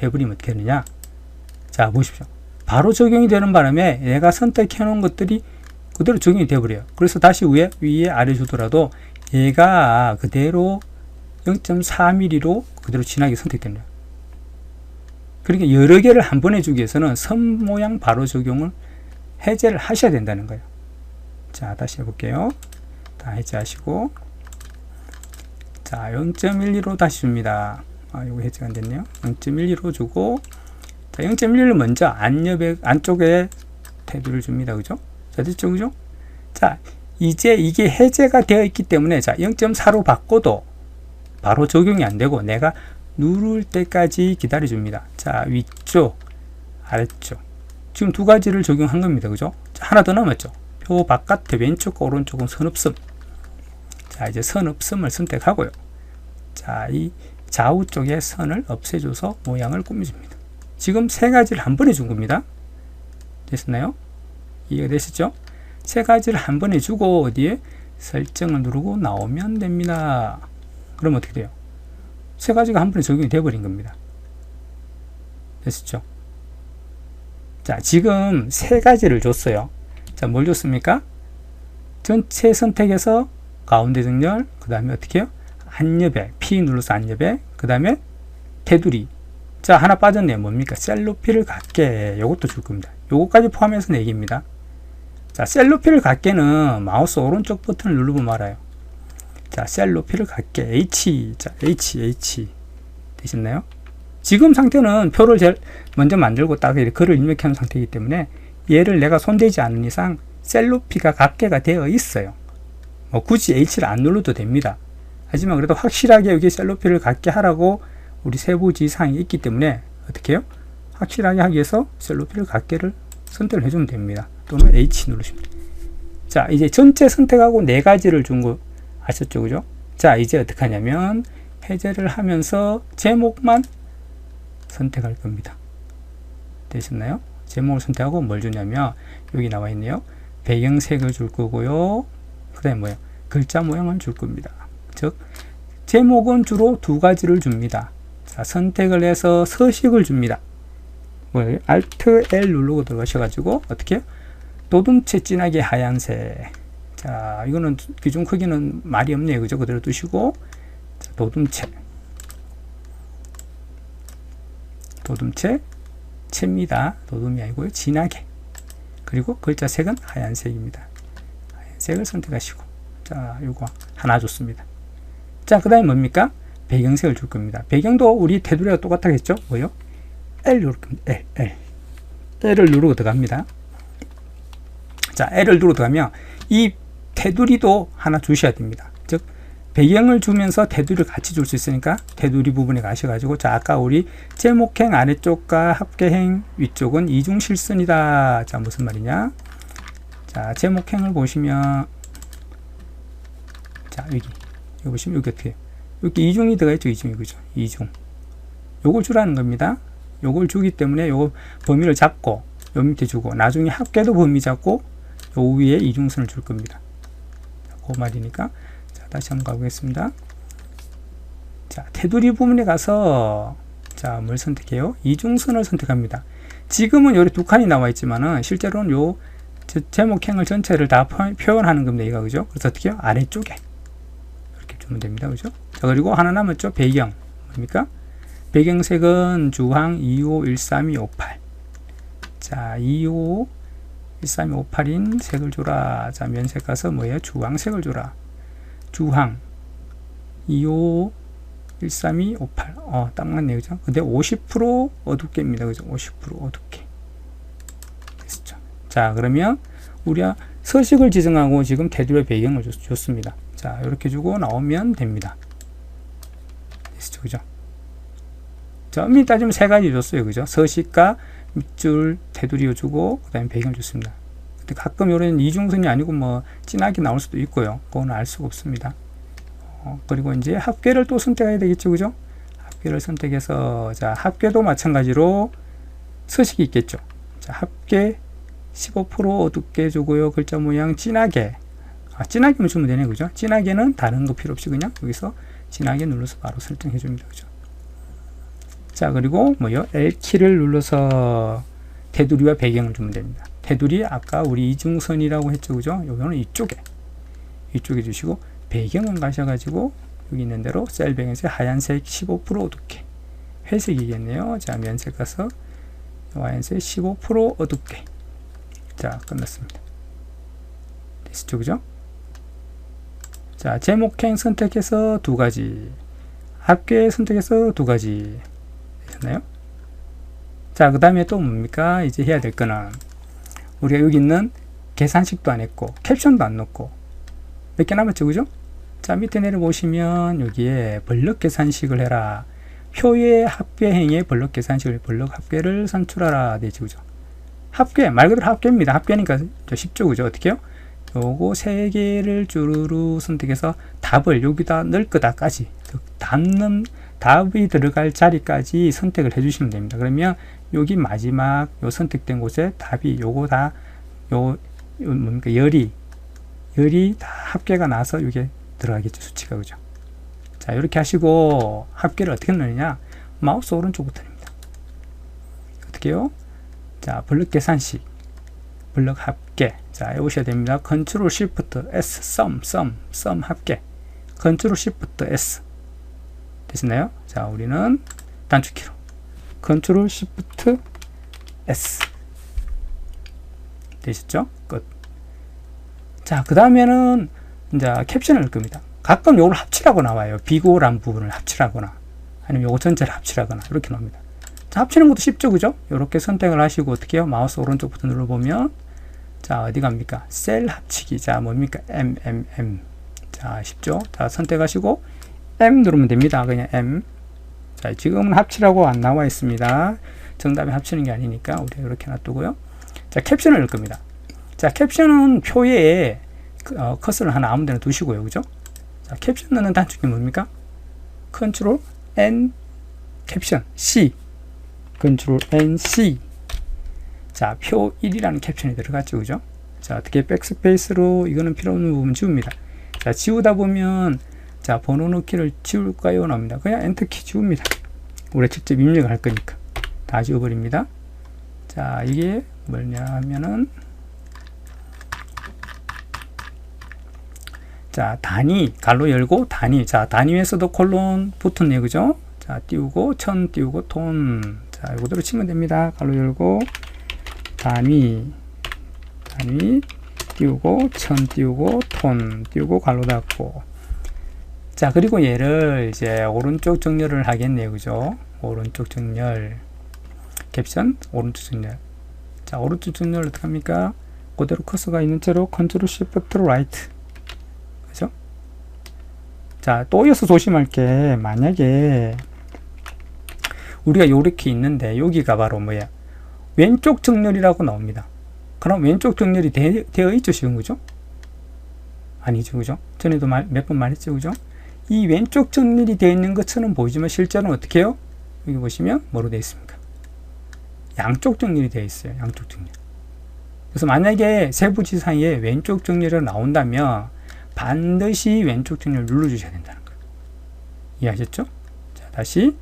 해버리면 어떻게 되느냐? 자, 보십시오. 바로 적용이 되는 바람에 내가 선택해 놓은 것들이 그대로 적용이 되어버려요. 그래서 다시 위에 아래 주더라도 얘가 그대로 0.4mm로 그대로 진하게 선택됩니다. 그러니까 여러 개를 한 번에 주기 위해서는 선 모양 바로 적용을 해제를 하셔야 된다는 거예요. 자, 다시 해볼게요. 다 해제하시고, 자, 0.12로 다시 줍니다. 아, 이거 해제가 안 됐네요. 0.12로 주고, 자, 0.11로 먼저 안쪽에 테두리를 줍니다. 그죠? 자, 됐죠? 그죠? 자, 이제 이게 해제가 되어 있기 때문에, 자, 0.4로 바꿔도 바로 적용이 안 되고, 내가 누를 때까지 기다려 줍니다. 자, 위쪽, 아래쪽. 지금 두 가지를 적용한 겁니다. 그죠? 자, 하나 더 남았죠? 표 바깥에 왼쪽과 오른쪽은 선 없음. 자, 이제 선 없음을 선택하고요. 자, 이 좌우 쪽에 선을 없애줘서 모양을 꾸며줍니다. 지금 세 가지를 한 번에 준 겁니다. 됐나요? 이해가 되시죠? 세 가지를 한 번에 주고 어디에 설정을 누르고 나오면 됩니다. 그럼 어떻게 돼요? 세 가지가 한 번에 적용이 되어버린 겁니다. 됐죠? 자, 지금 세 가지를 줬어요. 자, 뭘 줬습니까? 전체 선택해서 가운데 정렬, 그 다음에 어떻게 해요? 안여백, P 눌러서 안여백, 그 다음에 테두리. 자, 하나 빠졌네요. 뭡니까? 셀 높이를 갖게. 요것도 줄 겁니다. 요것까지 포함해서 4개입니다. 자, 셀 높이를 갖게는 마우스 오른쪽 버튼을 누르면 말아요. 자, 셀 높이를 갖게. H. 자, H. 되셨나요? 지금 상태는 표를 제일 먼저 만들고 딱 글을 입력해 놓은 상태이기 때문에 얘를 내가 손대지 않는 이상 셀 높이가 갖게가 되어 있어요. 뭐 굳이 H를 안 눌러도 됩니다. 하지만 그래도 확실하게 여기 셀 높이를 갖게 하라고 우리 세부 지시사항이 있기 때문에 어떻게 해요? 확실하게 하기 위해서 셀 높이를 갖게를 선택을 해주면 됩니다. 또는 H 누르시면 됩니다. 자, 이제 전체 선택하고 4가지를 준 거 아셨죠? 그죠? 자, 이제 어떻게 하냐면 해제를 하면서 제목만 선택할 겁니다. 되셨나요? 제목을 선택하고 뭘 주냐면 여기 나와 있네요. 배경색을 줄 거고요. 그 다음에 뭐예요? 글자 모양을 줄 겁니다. 즉 제목은 주로 2가지를 줍니다. 자, 선택을 해서 서식을 줍니다. 뭐예요? Alt L 누르고 들어가셔가지고 어떻게 해요? 도둠체 진하게 하얀색. 자, 이거는 기준 크기는 말이 없네요. 그죠? 그대로 두시고, 자, 도둠체 채입니다. 도둠이 아니고요. 진하게. 그리고 글자 색은 하얀색입니다. 하얀색을 선택하시고, 자, 요거 하나 줬습니다. 자, 그 다음에 뭡니까? 배경색을 줄 겁니다. 배경도 우리 테두리가 똑같겠죠? 뭐요? L 누를 겁니다. L을 누르고 들어갑니다. 자, L을 누르고 들어가면 이 테두리도 하나 주셔야 됩니다. 즉, 배경을 주면서 테두리를 같이 줄 수 있으니까 테두리 부분에 가셔가지고, 자, 아까 우리 제목행 아래쪽과 합계행 위쪽은 이중실선이다. 자, 무슨 말이냐? 자, 제목행을 보시면, 자, 여기 보시면 여기 어떻게 해요? 여기 이중이 들어가 있죠? 이중이, 그죠? 이중. 요걸 주라는 겁니다. 요걸 주기 때문에 요 범위를 잡고 요 밑에 주고, 나중에 합계도 범위 잡고 요 위에 이중선을 줄 겁니다. 그 말이니까. 자, 다시 한번 가보겠습니다. 자, 테두리 부분에 가서, 자, 뭘 선택해요? 이중선을 선택합니다. 지금은 여기 2칸이 나와 있지만은 실제로는 요 제목행을 전체를 다 표현하는 겁니다. 이거, 그죠? 그래서 어떻게 해요? 아래쪽에 이렇게 주면 됩니다. 그죠? 자, 그리고 하나 남았죠? 배경. 뭡니까? 배경색은 주황 251328. 자, 251328인 색을 줘라. 자, 면색 가서 뭐예요? 주황색을 줘라. 주황 251328. 딱 맞네요. 그죠? 근데 50% 어둡게입니다. 그죠? 50% 어둡게. 됐죠? 자, 그러면 우리가 서식을 지정하고 지금 테두리 배경을 줬습니다. 자, 이렇게 주고 나오면 됩니다. 됐죠? 그죠? 자, 엄밀히 따지면 3가지 줬어요. 그죠? 서식과 밑줄 테두리 주고, 그 다음에 배경 줬습니다. 가끔 이런 이중선이 아니고 뭐 진하게 나올 수도 있고요. 그건 알 수가 없습니다. 그리고 이제 합계를 또 선택해야 되겠죠, 그죠? 합계를 선택해서, 자, 합계도 마찬가지로 서식이 있겠죠. 자, 합계 15% 어둡게 주고요. 글자 모양 진하게. 진하게만 주면 되네, 그죠? 진하게는 다른 거 필요 없이 그냥 여기서 진하게 눌러서 바로 설정해 줍니다, 그죠? 자, 그리고 뭐요? L키를 눌러서 테두리와 배경을 주면 됩니다. 테두리 아까 우리 이중선이라고 했죠, 그죠? 요거는 이쪽에 주시고, 배경은 가셔가지고 여기 있는 대로 셀 배경에서 하얀색 15% 어둡게, 회색이겠네요. 자, 면색 가서 하얀색 15% 어둡게. 자, 끝났습니다. 됐죠, 그죠? 자, 제목행 선택해서 2가지, 합계 선택해서 2가지 되셨나요? 자, 그 다음에 또 뭡니까? 이제 해야 될 거는, 우리가 여기 있는 계산식도 안 했고 캡션도 안 넣고 몇 개 남았죠, 그죠? 자, 밑에 내려보시면 여기에 번역 계산식을 해라, 표의 합계행의 번역 계산식을, 번역 합계를 산출하라 되죠, 그죠? 합계, 말 그대로 합계입니다. 합계니까 쉽죠, 그죠? 어떻게 해요? 요거 3개를 주르르 선택해서 답을 여기다 넣을 거다까지, 답이 들어갈 자리까지 선택을 해주시면 됩니다. 그러면 여기 마지막 요 선택된 곳에 답이 요거 다, 뭡니까? 열이 다 합계가 나서 이게 들어가겠죠, 수치가, 그죠? 자, 이렇게 하시고 합계를 어떻게 넣느냐? 마우스 오른쪽부터입니다. 어떻게 해요? 자, 블럭 계산식, 블럭 합계. 자, 오셔야 됩니다. 컨트롤 시프트 S, 썸 합계. 컨트롤 시프트 S. 되시나요? 자, 우리는 단축키로 컨트롤 시프트 S. 되셨죠? 끝. 자, 그 다음에는 이제 캡션을 넣을 겁니다. 가끔 요걸 합치라고 나와요. 비고란 부분을 합치라거나 아니면 요거 전체를 합치라거나 이렇게 나옵니다. 자, 합치는 것도 쉽죠, 그죠? 이렇게 선택을 하시고 어떻게 해요? 마우스 오른쪽부터 눌러보면, 자, 어디 갑니까? 셀 합치기. 자, 뭡니까? M. 자, 쉽죠? 자, 선택하시고 M 누르면 됩니다. 그냥 M. 자, 지금은 합치라고 안 나와 있습니다. 정답이 합치는 게 아니니까 우리가 이렇게 놔두고요. 자, 캡션을 넣을 겁니다. 자, 캡션은 표에 커서를 하나 아무 데나 두시고요, 그죠? 자, 캡션 넣는 단축키 뭡니까? 컨트롤 N 캡션 C. 컨트롤 N C. 자, 표 1이라는 캡션이 들어갔죠, 그죠? 자, 어떻게 백스페이스로 이거는 필요 없는 부분 지웁니다. 자, 지우다 보면, 자, 번호 넣기를 지울까요? 나옵니다. 그냥 엔터키 지웁니다. 우리가 직접 입력을 할 거니까. 다 지워버립니다. 자, 이게 뭐냐 하면은, 자, 단위, 가로 열고, 단위. 자, 단위에서도 콜론 붙었네요, 그죠? 자, 띄우고, 천 띄우고, 톤. 자, 이거대로 치면 됩니다. 가로 열고, 단위, 띄우고, 천 띄우고, 톤 띄우고, 가로 닫고. 자, 그리고 얘를 이제 오른쪽 정렬을 하겠네요, 그죠? 오른쪽 정렬. 캡션, 오른쪽 정렬. 자, 오른쪽 정렬 어떻게 합니까? 그대로 커서가 있는 채로 컨트롤 시프트 라이트. 그죠? 자, 또 이어서 조심할 게, 만약에 우리가 요렇게 있는데 여기가 바로 뭐야? 왼쪽 정렬이라고 나옵니다. 그럼 왼쪽 정렬이 되어 있죠, 지금, 그죠? 아니죠, 그죠? 전에도 몇 번 말했죠, 그죠? 이 왼쪽 정렬이 되어 있는 것처럼 보이지만 실제로는 어떻게 해요? 여기 보시면 뭐로 되어 있습니까? 양쪽 정렬이 되어 있어요. 양쪽 정렬. 그래서 만약에 세부지 사이에 왼쪽 정렬이 나온다면 반드시 왼쪽 정렬 눌러주셔야 된다는 거예요. 이해하셨죠? 자, 다시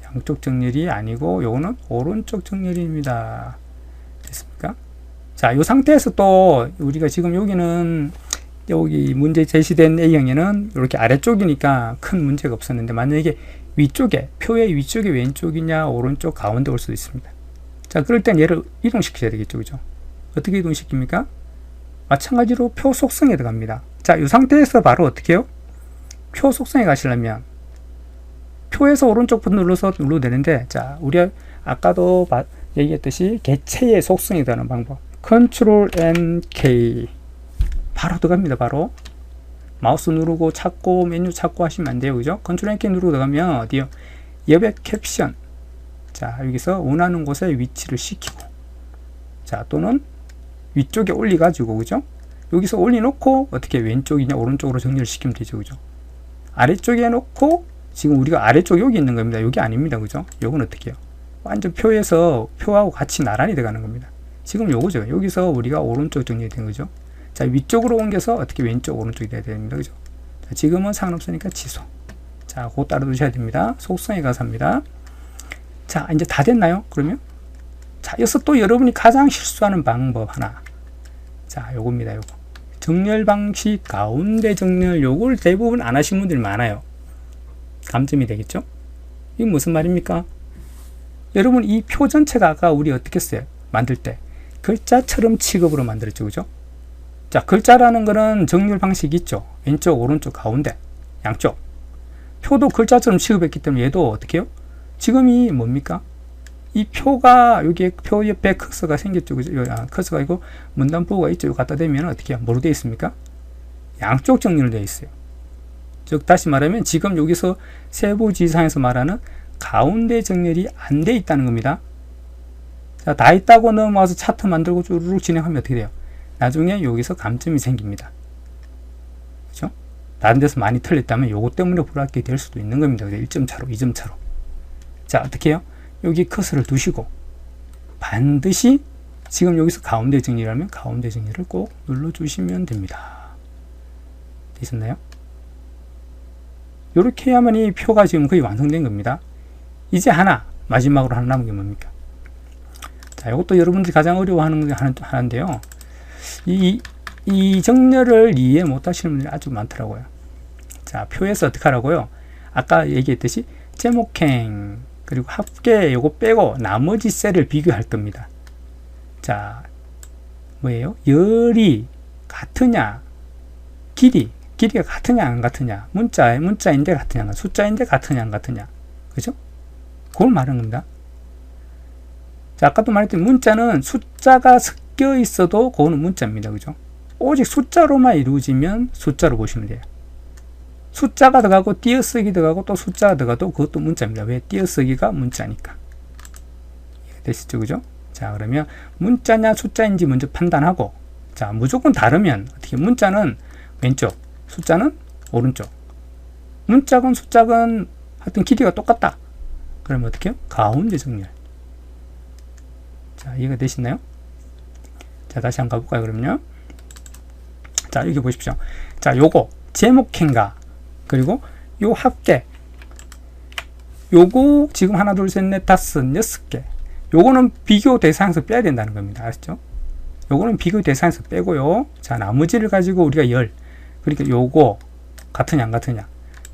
양쪽 정렬이 아니고 요거는 오른쪽 정렬입니다. 됐습니까? 자, 이 상태에서 또 우리가 지금 여기는 여기 문제 제시된 A형에는 이렇게 아래쪽이니까 큰 문제가 없었는데, 만약에 위쪽에, 표의 위쪽이 왼쪽이냐 오른쪽 가운데 올 수도 있습니다. 자, 그럴 땐 얘를 이동시키셔야 되겠죠, 그죠? 어떻게 이동시킵니까? 마찬가지로 표 속성에 들어갑니다. 자, 이 상태에서 바로 어떻게 해요? 표 속성에 가시려면 표에서 오른쪽 버튼 눌러도 되는데, 자, 우리가 아까도 얘기했듯이 개체의 속성에 들어가는 방법. 컨트롤 N K. 바로 들어갑니다. 바로 마우스 누르고 찾고 메뉴 찾고 하시면 안 돼요, 그죠? 컨트롤 N K 누르고 들어가면 어디요? 여백 캡션. 자, 여기서 원하는 곳에 위치를 시키고, 자, 또는 위쪽에 올려가지고, 그죠? 여기서 올려놓고 어떻게 왼쪽이냐 오른쪽으로 정리를 시키면 되죠, 그죠? 아래쪽에 놓고 지금 우리가 아래쪽 여기 있는 겁니다. 여기 아닙니다, 그죠? 요건 어떻게 해요? 완전 표에서 표하고 같이 나란히 들어가는 겁니다. 지금 요거죠. 여기서 우리가 오른쪽 정리된 거죠. 자, 위쪽으로 옮겨서 어떻게 왼쪽 오른쪽이 돼야 됩니다, 그죠? 자, 지금은 상관없으니까 취소. 자, 그거 따라 두셔야 됩니다. 속성에 가서 합니다. 자, 이제 다 됐나요? 그러면 자, 여기서 또 여러분이 가장 실수하는 방법 하나. 자, 요겁니다, 요거. 정렬 방식, 가운데 정렬, 요걸 대부분 안 하신 분들이 많아요. 감점이 되겠죠? 이게 무슨 말입니까? 여러분, 이 표 전체가 아까 우리 어떻게 했어요? 만들 때. 글자처럼 취급으로 만들었죠, 그죠? 자, 글자라는 거는 정렬 방식이 있죠. 왼쪽, 오른쪽, 가운데, 양쪽. 표도 글자처럼 취급했기 때문에 얘도 어떻게 해요? 지금이 뭡니까? 이 표가 여기에 표 옆에 커서가 생겼죠, 그죠? 커서가 있고 문단부호가 있죠. 갖다 대면 어떻게 해요? 뭐로 되어 있습니까? 양쪽 정렬로 되어 있어요. 즉 다시 말하면 지금 여기서 세부지상에서 말하는 가운데 정렬이 안 돼 있다는 겁니다. 자, 다 있다고 넘어와서 차트 만들고 쭈르륵 진행하면 어떻게 돼요? 나중에 여기서 감점이 생깁니다. 그죠? 다른 데서 많이 틀렸다면 요거 때문에 불합격이 될 수도 있는 겁니다. 1점 차로, 2점 차로. 자, 어떻게 해요? 여기 커서를 두시고 반드시 지금 여기서 가운데 정리라면 가운데 정리를 꼭 눌러주시면 됩니다. 되셨나요? 이렇게 해야만 이 표가 지금 거의 완성된 겁니다. 이제 하나, 마지막으로 하나 남은 게 뭡니까? 자, 이것도 여러분들이 가장 어려워하는 게 하나인데요. 이 정렬을 이해 못 하시는 분들이 아주 많더라고요. 자, 표에서 어떻게 하라고요? 아까 얘기했듯이 제목행 그리고 합계 요거 빼고 나머지 셀을 비교할 겁니다. 자, 뭐예요? 열이 같으냐, 길이가 같으냐 안 같으냐, 문자인데 같으냐, 숫자인데 같으냐 안 같으냐, 그죠? 그걸 말하는 겁니다. 자, 아까도 말했던 문자는 숫자가 섞여 있어도 그거는 문자입니다, 그죠? 오직 숫자로만 이루어지면 숫자로 보시면 돼요. 숫자가 들어가고 띄어쓰기 들어가고 또 숫자가 들어가도 그것도 문자입니다. 왜? 띄어쓰기가 문자니까. 되시죠, 그죠? 자, 그러면 문자냐 숫자인지 먼저 판단하고, 자, 무조건 다르면 어떻게? 문자는 왼쪽, 숫자는 오른쪽. 문자건 숫자건 하여튼 길이가 똑같다. 그러면 어떻게 해요? 가운데 정렬. 자, 이해가 되시나요? 자, 다시 한번 가볼까요, 그러면요? 자, 여기 보십시오. 자, 요거 제목행가 그리고 요 합계 요거 지금 하나 둘 셋 넷 다섯 여섯 개 요거는 비교 대상에서 빼야 된다는 겁니다. 아시죠? 요거는 비교 대상에서 빼고요. 자, 나머지를 가지고 우리가 열, 그러니까 요거 같으냐 안 같으냐,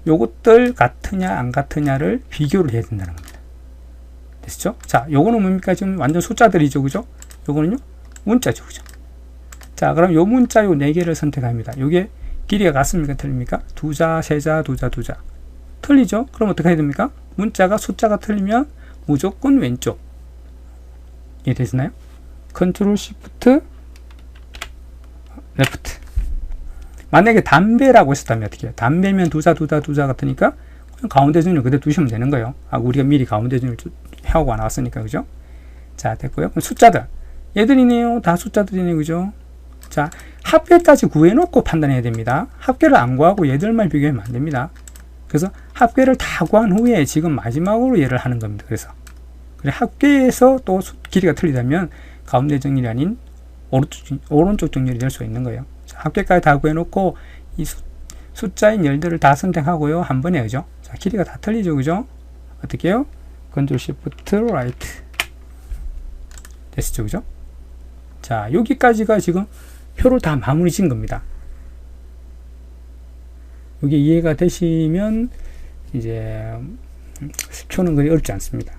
요것들 같으냐 안 같으냐를 비교를 해야 된다는 겁니다. 됐죠? 자, 요거는 뭡니까? 지금 완전 숫자들이죠, 그죠? 요거는요 문자죠, 그죠? 자, 그럼 요 문자 요 4개를 선택합니다. 요게 길이가 같습니까? 틀립니까? 두자, 세자, 두자. 틀리죠? 그럼 어떻게 해야 됩니까? 문자가 숫자가 틀리면 무조건 왼쪽. 이해되시나요? 컨트롤 시프트 레프트. 만약에 담배라고 했었다면 어떻게 해요? 담배면 두자 같으니까 그냥 가운데 정렬 그대로 두시면 되는 거예요. 아, 우리가 미리 가운데 정렬 하고 나왔으니까, 그죠? 자, 됐고요. 그럼 숫자들. 얘들이네요. 다 숫자들이네요, 그죠? 자, 합계까지 구해놓고 판단해야 됩니다. 합계를 안 구하고 얘들만 비교하면 안 됩니다. 그래서 합계를 다 구한 후에 지금 마지막으로 얘를 하는 겁니다. 그래서 합계에서 또 길이가 틀리다면 가운데 정렬이 아닌 오른쪽 정렬이 될 수 있는 거예요. 자, 합계까지 다 구해놓고 이 숫자인 열들을 다 선택하고요. 한 번에, 그죠? 자, 길이가 다 틀리죠, 그죠? 어떻게 해요? 컨트롤 시프트 라이트. 됐죠, 그죠? 자, 여기까지가 지금 표를 다 마무리 지은 겁니다. 이게 이해가 되시면 이제 표는 거의 어렵지 않습니다.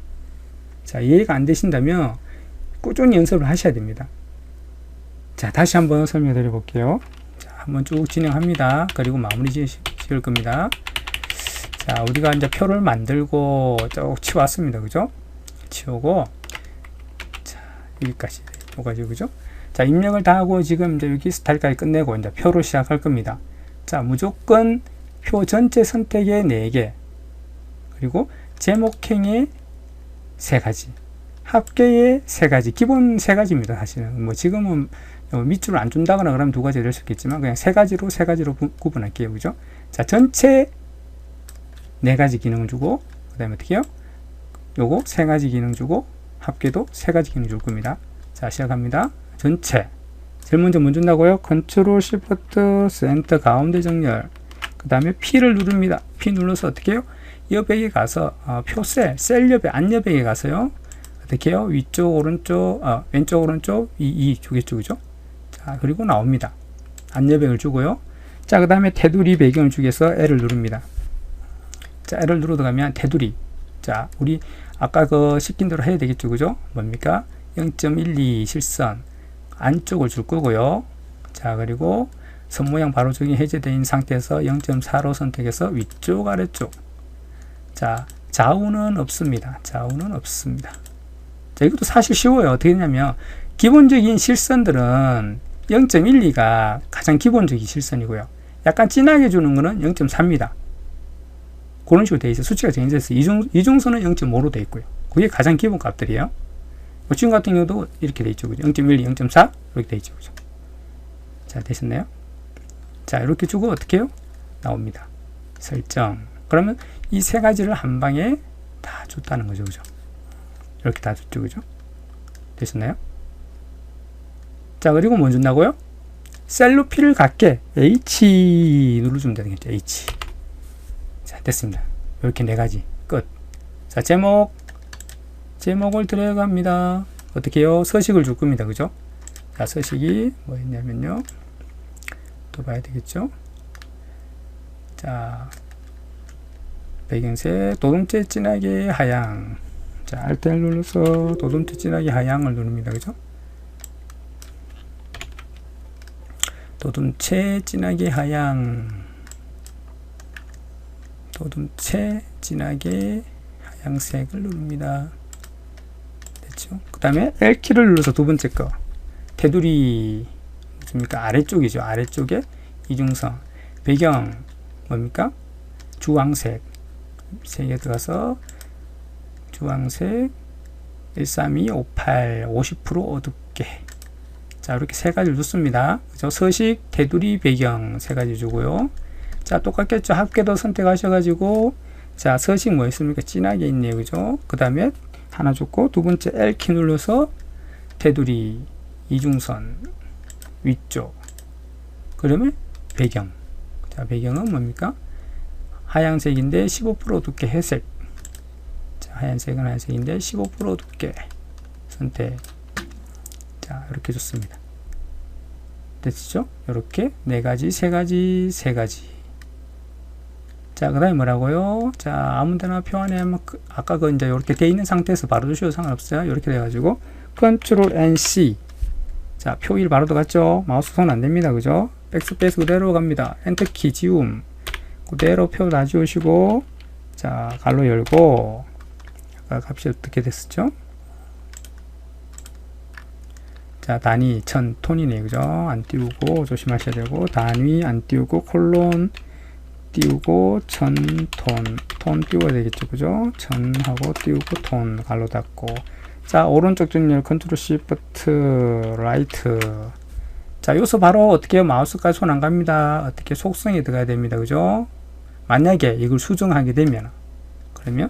자, 이해가 안 되신다면 꾸준히 연습을 하셔야 됩니다. 자, 다시 한번 설명해 드려 볼게요. 자, 한번 쭉 진행합니다. 그리고 마무리 지을 겁니다. 자, 우리가 이제 표를 만들고 쭉 치웠습니다. 그죠? 치우고, 자, 여기까지 오가지고, 그죠? 자, 입력을 다 하고 지금 이제 여기 스타일까지 끝내고 이제 표로 시작할 겁니다. 자, 무조건 표 전체 선택에 4개, 그리고 제목행에 3가지, 합계에 3가지, 기본 3가지입니다. 사실은 뭐 지금은 밑줄을 안 준다거나 그러면 두 가지 될 수 있겠지만 그냥 세 가지로 구분할게요. 그죠? 자, 전체 네 가지 기능을 주고 그 다음에 어떻게 해요? 요거 세 가지 기능 주고 합계도 세 가지 기능 줄 겁니다. 자, 시작합니다. 전체. 제일 먼저 뭐 준다고요? 컨트롤 시프트 센터 가운데 정렬. 그 다음에 P를 누릅니다. P 눌러서 어떻게 해요? 여백에 가서 셀 여백, 안 여백에 가서요. 어떻게 해요? 위쪽, 오른쪽, 왼쪽, 오른쪽, 이 주겠죠, 그죠? 자, 그리고 나옵니다. 안 여백을 주고요. 자, 그 다음에 테두리 배경을 주기 위해서 L을 누릅니다. 자, L을 누르다 가면 테두리. 자, 우리 아까 그 시킨 대로 해야 되겠죠, 그죠? 뭡니까? 0.12 실선 안쪽을 줄 거고요. 자, 그리고 선 모양 바로 적용이 해제된 상태에서 0.4로 선택해서 위쪽, 아래쪽. 자, 좌우는 없습니다. 좌우는 없습니다. 자, 이것도 사실 쉬워요. 어떻게 되냐면 기본적인 실선들은 0.12가 가장 기본적인 실선이고요. 약간 진하게 주는 거는 0.4입니다. 그런 식으로 되어 있어요. 수치가 정해져 있어요. 이중선은 0.5로 되어 있고요. 그게 가장 기본 값들이에요. 지금 같은 경우도 이렇게 되어 있죠. 0.12, 0.4 이렇게 되어 있죠. 그죠? 자, 되셨나요? 자, 이렇게 주고 어떻게 해요? 나옵니다. 설정. 그러면 이 세 가지를 한 방에 다 줬다는 거죠. 그죠? 이렇게 다 줬죠. 그죠? 되셨나요? 자, 그리고 뭐 준다고요? 셀로 P를 갖게 H 눌러주면 되겠죠. H. 자, 됐습니다. 이렇게 네 가지 끝. 자, 제목을 들어갑니다. 어떻게 해요? 서식을 줄 겁니다. 그죠? 자, 서식이 뭐였냐면요. 또 봐야 되겠죠? 자, 배경색 도둠체 진하게 하양. 자, Alt 눌러서 도둠체 진하게 하양을 누릅니다. 그죠? 도둠체 진하게 하양. 도둠체 진하게 하양색을 누릅니다. 됐죠? 그 다음에 L키를 눌러서 두 번째 거 테두리 뭡니까? 아래쪽이죠. 아래쪽에 이중선 배경 뭡니까? 주황색 색에 들어가서 주황색 132, 58, 50% 어둡게. 자, 이렇게 세 가지를 줬습니다. 그죠? 서식, 테두리, 배경 세 가지 주고요. 자, 똑같겠죠. 합계도 선택하셔가지고 자, 서식 뭐였습니까? 진하게 있네요. 그죠? 그 다음에 하나 줬고 두 번째 L키 눌러서 테두리, 이중선, 위쪽. 그러면 배경. 자, 배경은 뭡니까? 하얀색인데 15% 두께 회색. 자, 하얀색은 하얀색인데 15% 두께 선택. 자, 이렇게 줬습니다. 됐죠? 이렇게 네 가지, 세 가지, 세 가지. 자, 그 다음에 뭐라고요? 자, 아무데나 표 안에 아까 그 이제 이렇게 돼 있는 상태에서 바로 주셔도 상관없어요. 이렇게 돼가지고 Ctrl NC. 자, 표 1 바로 들어갔죠? 마우스 손 안 됩니다. 그죠? 백스페이스 그대로 갑니다. 엔터키 지움. 그대로 표 다 지우시고, 자, 갈로 열고, 아까 값이 어떻게 됐었죠? 자, 단위 1000 톤이네요. 그죠? 안 띄우고 조심하셔야 되고, 단위 안 띄우고, 콜론 띄우고, 1000톤. 톤 띄워야 되겠죠. 그죠? 1000하고 띄우고, 톤 갈로 닫고. 자, 오른쪽 정렬 컨트롤 시프트 라이트. 자, 여기서 바로 어떻게 마우스까지 손 안 갑니다. 어떻게 속성에 들어가야 됩니다. 그죠? 만약에 이걸 수정하게 되면 그러면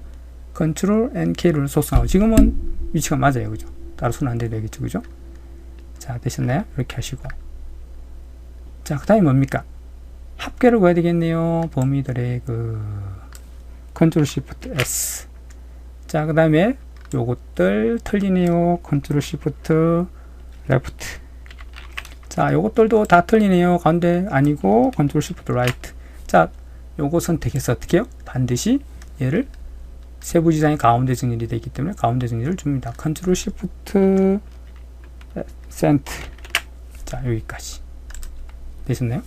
컨트롤 NK를 속성하고 지금은 위치가 맞아요. 그죠? 따로 손 안 대도 되겠죠. 그죠? 자, 되셨나요? 이렇게 하시고. 자, 그 다음에 뭡니까? 합계를 구해야 되겠네요. 범위들의 컨트롤 시프트 S. 자, 그 다음에 요것들 틀리네요. 컨트롤 시프트 레프트. 자, 요것들도 다 틀리네요. 가운데 아니고 컨트롤 시프트 라이트. 자, 요거 선택해서 어떻게 해요? 반드시 얘를 세부 지상이 가운데 정렬이 되어 있기 때문에 가운데 정렬을 줍니다. 컨트롤 시프트 센트. 자, 여기까지 되셨나요?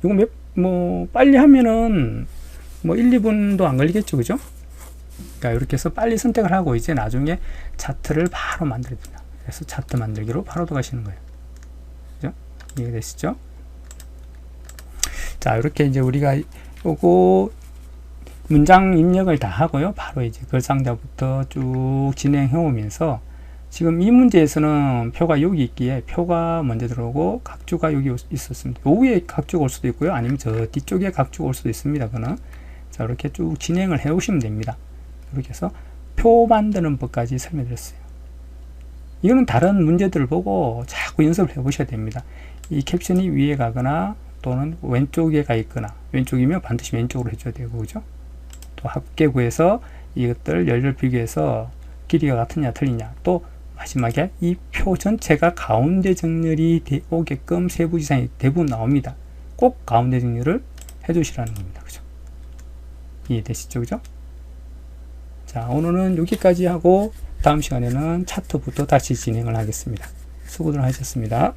이거 빨리 하면은 1, 2분도 안 걸리겠죠. 그죠? 그러니까 이렇게 해서 빨리 선택을 하고 이제 나중에 차트를 바로 만들어줍니다. 그래서 차트 만들기로 바로 들어가시는 거예요. 그죠? 이해되시죠? 자, 이렇게 이제 우리가 요거 문장 입력을 다 하고요. 바로 이제 글 상자부터 쭉 진행해 오면서 지금 이 문제에서는 표가 여기 있기에 표가 먼저 들어오고 각주가 여기 있었습니다. 요 위에 각주가 올 수도 있고요. 아니면 저 뒤쪽에 각주가 올 수도 있습니다. 그는 자, 이렇게 쭉 진행을 해 오시면 됩니다. 이렇게 해서 표 만드는 법까지 설명드렸어요. 이거는 다른 문제들을 보고 자꾸 연습을 해 보셔야 됩니다. 이 캡션이 위에 가거나 또는 왼쪽에 가 있거나, 왼쪽이면 반드시 왼쪽으로 해줘야 되고, 그죠? 또 합계 구해서 이것들 열렬 비교해서 길이가 같으냐 틀리냐, 또 마지막에 이 표 전체가 가운데 정렬이 오게끔 세부지상이 대부분 나옵니다. 꼭 가운데 정렬을 해주시라는 겁니다. 그죠? 이해되시죠? 그죠? 자, 오늘은 여기까지 하고 다음 시간에는 차트부터 다시 진행을 하겠습니다. 수고들 하셨습니다.